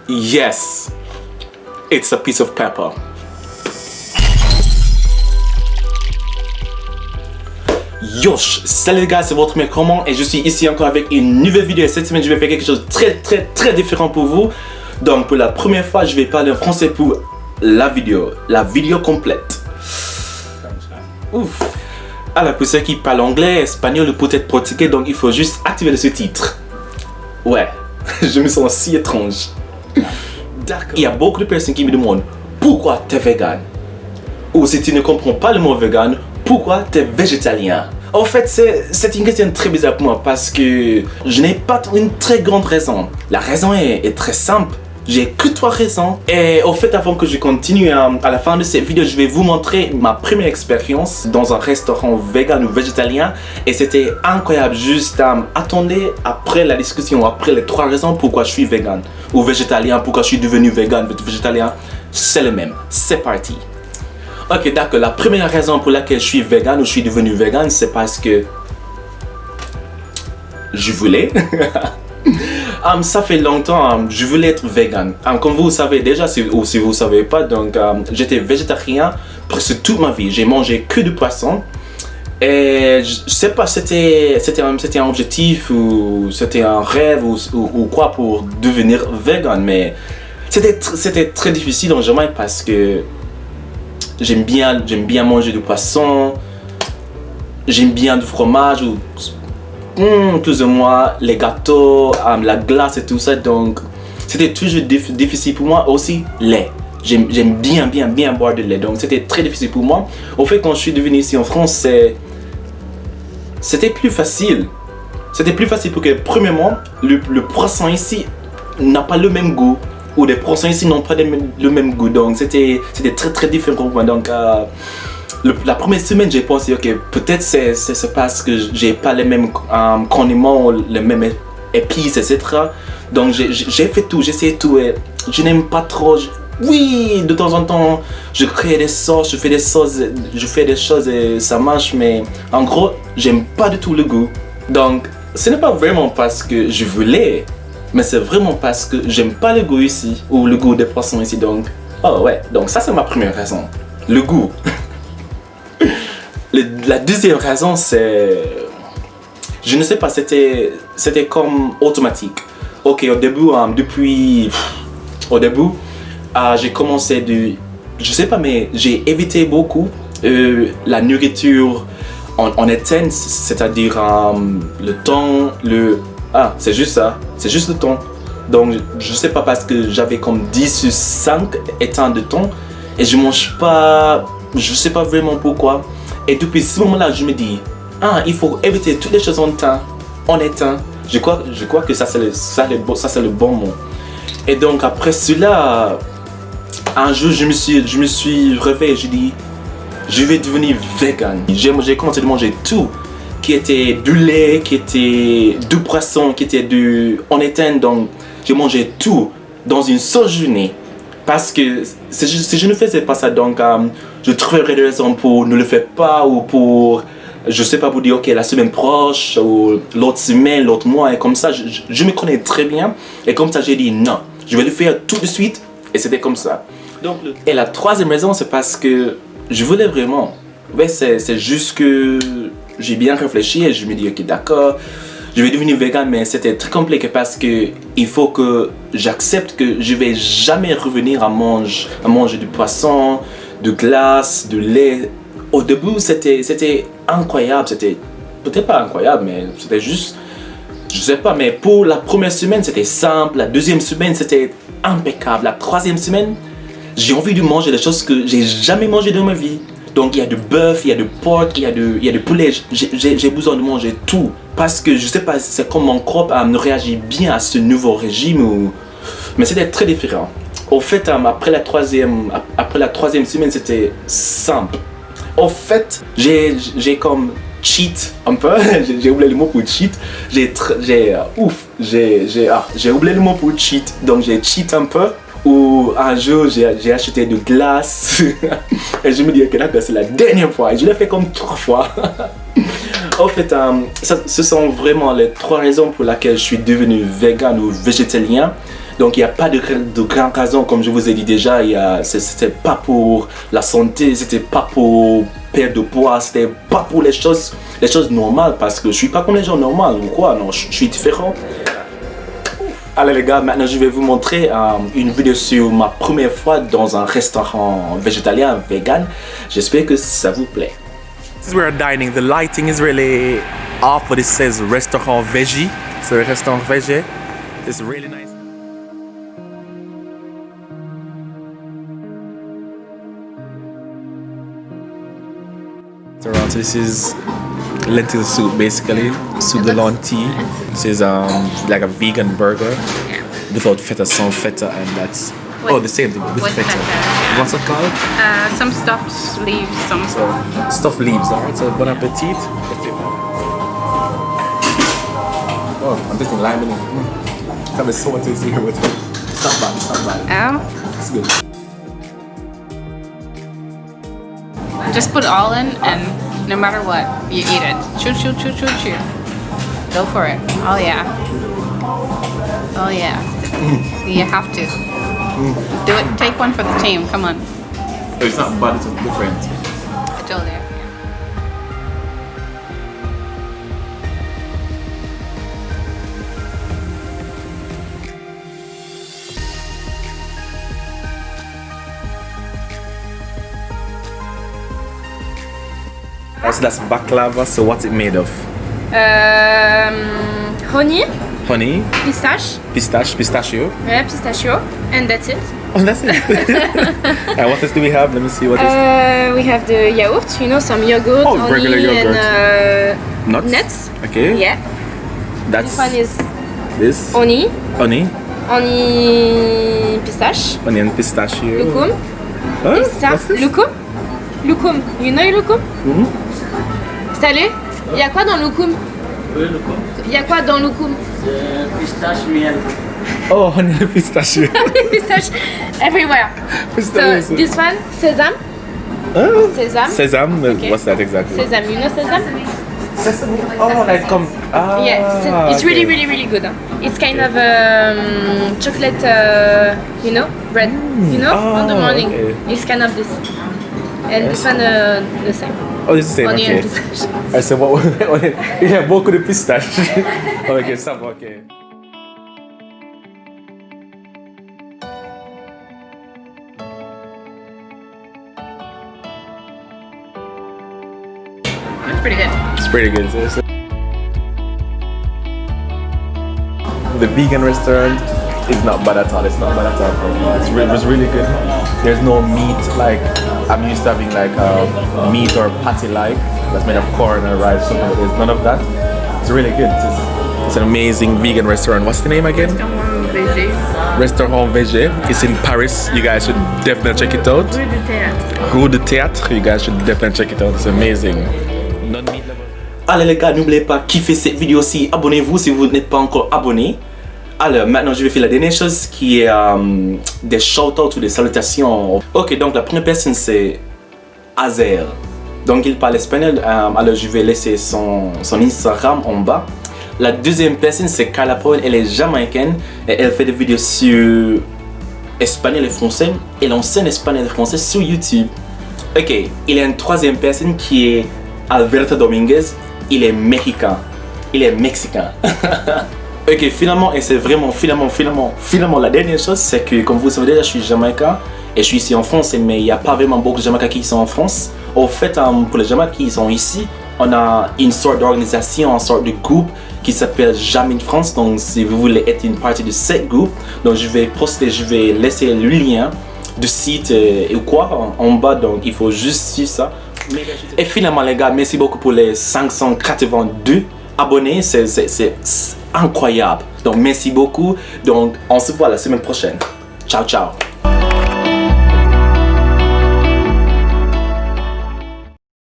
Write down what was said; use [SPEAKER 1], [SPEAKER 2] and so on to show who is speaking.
[SPEAKER 1] Yes, it's a piece of pepper. Yosh, salut les gars, c'est votre mec Roman et je suis ici encore avec une nouvelle vidéo. Et cette semaine, je vais faire quelque chose de très différent pour vous. Donc pour la première fois, je vais parler en français pour la vidéo complète. Ouf. Alors pour ceux qui parlent anglais, espagnol ou peut-être portugais, donc il faut juste activer le sous-titre. Ouais, je me sens si étrange. D'accord. Il y a beaucoup de personnes qui me demandent pourquoi tu es vegan. Ou si tu ne comprends pas le mot vegan, pourquoi tu es végétalien? En fait, c'est une question très bizarre pour moi parce que je n'ai pas une très grande raison. La raison est très simple. J'ai que 3 raisons. Et au fait, avant que je continue, à la fin de cette vidéo, je vais vous montrer ma première expérience dans un restaurant vegan ou végétalien. Et c'était incroyable. Juste attendez après la discussion, après les 3 raisons pourquoi je suis vegan ou végétalien, pourquoi je suis devenu vegan ou végétalien. C'est le même. C'est parti. Ok, d'accord. La première raison pour laquelle je suis vegan ou je suis devenu vegan, c'est parce que je voulais. Ça fait longtemps, je voulais être vegan. Comme vous savez déjà, ou si vous ne savez pas, donc j'étais végétarien presque toute ma vie. J'ai mangé que du poisson. Et je ne sais pas, c'était un objectif ou c'était un rêve ou quoi pour devenir vegan. Mais c'était très difficile en Jamaïque parce que j'aime bien manger du poisson, j'aime bien du fromage ou plus ou moins les gâteaux, la glace et tout ça. Donc c'était toujours difficile pour moi. Aussi lait, j'aime bien boire de lait, donc c'était très difficile pour moi. Au fait, quand je suis devenu ici en France, c'était plus facile. C'était plus facile parce que premièrement, le poisson ici n'a pas le même goût. Ou les poissons ici n'ont pas le même goût, donc c'était très différent pour moi. Donc la première semaine, j'ai pensé ok, peut-être c'est parce que j'ai pas les mêmes condiments, les mêmes épices, etc. Donc j'ai fait tout, j'ai essayé tout et je n'aime pas trop. Oui, de temps en temps, je crée des sauces, je fais des choses et ça marche, mais en gros, j'aime pas du tout le goût. Donc ce n'est pas vraiment parce que je voulais, mais c'est vraiment parce que j'aime pas le goût ici, ou le goût des poissons ici, donc... Oh ouais, donc ça c'est ma première raison, le goût. La deuxième raison c'est... Je ne sais pas, c'était comme automatique. Ok, au début, j'ai commencé je sais pas, mais j'ai évité beaucoup la nourriture en éteinte, c'est-à-dire le thon, c'est juste ça, c'est juste le thon. Donc je sais pas, parce que j'avais comme 10 ou 5 étangs de thon et je mange pas, je sais pas vraiment pourquoi. Et depuis ce moment-là, je me dis, il faut éviter toutes les choses en éteint. Je crois que ça c'est le bon mot. Et donc après cela, un jour je me suis réveillé et je dis, je vais devenir vegan. J'ai commencé à manger tout, qui était du lait, qui était du poisson, qui était en éteinte. Donc j'ai mangé tout dans une seule journée. Parce que si je ne faisais pas ça, donc je trouverais des raisons pour ne le faire pas, ou pour, je sais pas, pour dire ok, la semaine proche ou l'autre semaine, l'autre mois, et comme ça je me connais très bien. Et comme ça j'ai dit non, je vais le faire tout de suite, et c'était comme ça. Donc, et la troisième raison, c'est parce que je voulais vraiment. Ouais, c'est juste que j'ai bien réfléchi et je me dis ok, d'accord, je vais devenir vegan, mais c'était très compliqué parce que il faut que j'accepte que je vais jamais revenir à manger du poisson, de glace, de lait. Au début, c'était incroyable, c'était peut-être pas incroyable, mais c'était juste, je sais pas, mais pour la première semaine, c'était simple. La deuxième semaine, c'était impeccable. La troisième semaine, j'ai envie de manger des choses que j'ai jamais mangé dans ma vie. Donc il y a du bœuf, il y a du porc, il y a du poulet. J'ai besoin de manger tout. Parce que je sais pas, c'est comme mon corps réagit bien à ce nouveau régime. Mais c'était très différent. Au fait, après la troisième semaine, c'était simple. Au fait, j'ai comme cheat un peu. J'ai oublié le mot pour cheat. J'ai oublié le mot pour cheat. Donc j'ai cheat un peu. Ou un jour j'ai acheté de glace et je me dis que là c'est la dernière fois, et je l'ai fait comme 3 fois. En fait, ce sont vraiment les 3 raisons pour lesquelles je suis devenu vegan ou végétalien. Donc il n'y a pas de grande raison, comme je vous ai dit déjà. C'était pas pour la santé, c'était pas pour perdre de poids, c'était pas pour les choses normales, parce que je suis pas comme les gens normaux ou quoi. Non, je suis différent. Allez les gars, maintenant je vais vous montrer une vidéo sur ma première fois dans un restaurant végétalien, vegan. J'espère que ça vous plaît. This is where we're dining. The lighting is really off, but it says restaurant veggie. So restaurant veggie. It's really nice. So this is lentil soup, basically soup de lentilles. This is like a vegan burger without feta, sans feta, and that's the same thing with feta.
[SPEAKER 2] Yeah.
[SPEAKER 1] What's it called?
[SPEAKER 2] Some stuffed leaves, some.
[SPEAKER 1] So stuffed leaves. Alright. So bon appetit. Oh, I'm tasting lime in it. That is so much tasty here with it. It's not bad. It's not bad.
[SPEAKER 2] Oh.
[SPEAKER 1] It's good.
[SPEAKER 2] Just put it all in, and no matter what, you eat it. Chew, chew, chew, chew, chew. Go for it. Oh yeah. Oh yeah. You have to. Do it. Take one for the team. Come on.
[SPEAKER 1] It's not bad. It's different.
[SPEAKER 2] I told you.
[SPEAKER 1] That's baklava. So what's it made of?
[SPEAKER 3] Honey,
[SPEAKER 1] Honey, pistachio.
[SPEAKER 3] yeah, pistachio, and that's it.
[SPEAKER 1] Oh, that's it. And what else do we have? Let me see what is.
[SPEAKER 3] We have the yaourt, some yogurt,
[SPEAKER 1] Oh,
[SPEAKER 3] honey,
[SPEAKER 1] regular yogurt.
[SPEAKER 3] and
[SPEAKER 1] Nuts. Okay.
[SPEAKER 3] Yeah,
[SPEAKER 1] That's
[SPEAKER 3] this one is
[SPEAKER 1] this.
[SPEAKER 3] honey pistache,
[SPEAKER 1] Onion pistachio.
[SPEAKER 3] loukoum.
[SPEAKER 1] Huh?
[SPEAKER 3] Et ça,
[SPEAKER 1] What's this?
[SPEAKER 3] loukoum. You know loukoum? Salut. Il y a quoi dans loukoum? Il y a quoi dans loukoum?
[SPEAKER 4] Pistache miel.
[SPEAKER 1] Oh, onion pistachio.
[SPEAKER 3] Pistache everywhere.
[SPEAKER 1] Pistachio.
[SPEAKER 3] So this one, sesame.
[SPEAKER 1] Huh?
[SPEAKER 3] Sesame.
[SPEAKER 1] Sesame.
[SPEAKER 3] Okay.
[SPEAKER 1] What's that exactly?
[SPEAKER 3] Sesame, you know sesame?
[SPEAKER 1] Sesame. Oh, like come. Ah.
[SPEAKER 3] Yeah, it's really, really, really good. It's kind of chocolate, bread, on the morning.
[SPEAKER 1] okay.
[SPEAKER 3] It's kind of this. And this one, the same.
[SPEAKER 1] Oh, it's the same.
[SPEAKER 3] Onion
[SPEAKER 1] Okay.
[SPEAKER 3] pistache.
[SPEAKER 1] I said what? Il y a beaucoup de pistaches. Ok, ça va. Ok.
[SPEAKER 2] It's pretty good.
[SPEAKER 1] It's pretty good. So the vegan restaurant is not bad at all. It's not bad at all for me. It was really good. There's no meat like I'm used to having, like meat or patty like that's made of corn or rice. Something. There's none of that. It's really good. It's an amazing vegan restaurant. What's the name again? Restaurant Végé. It's in Paris. You guys should definitely check it out. Rue de Théâtre. You guys should definitely check it out. It's amazing. Non-meat level. Allez les gars, n'oubliez pas de kiffer cette vidéo-ci. Abonnez-vous si vous n'êtes pas encore abonné. Alors maintenant je vais faire la dernière chose qui est des shout-outs ou des salutations. Ok, donc la première personne c'est Azer. Donc il parle espagnol, alors je vais laisser son Instagram en bas. La deuxième personne c'est Carla Paul, elle est jamaïcaine et elle fait des vidéos sur espagnol et français. Elle enseigne espagnol et français sur YouTube. Ok, il y a une troisième personne qui est Alberto Dominguez. Il est mexicain. Il est mexicain. Ok, finalement, et c'est vraiment finalement la dernière chose, c'est que comme vous savez déjà, je suis jamaïcain et je suis ici en France, mais il n'y a pas vraiment beaucoup de Jamaïcains qui sont en France. Au fait, pour les Jamaïcains qui sont ici, on a une sorte d'organisation, une sorte de groupe qui s'appelle Jamin France. Donc, si vous voulez être une partie de ce groupe, donc je vais laisser le lien du site et quoi en bas. Donc, il faut juste suivre ça. Et finalement, les gars, merci beaucoup pour les 582 abonnés. C'est incroyable. Donc, merci beaucoup. Donc, on se voit la semaine prochaine. Ciao, ciao.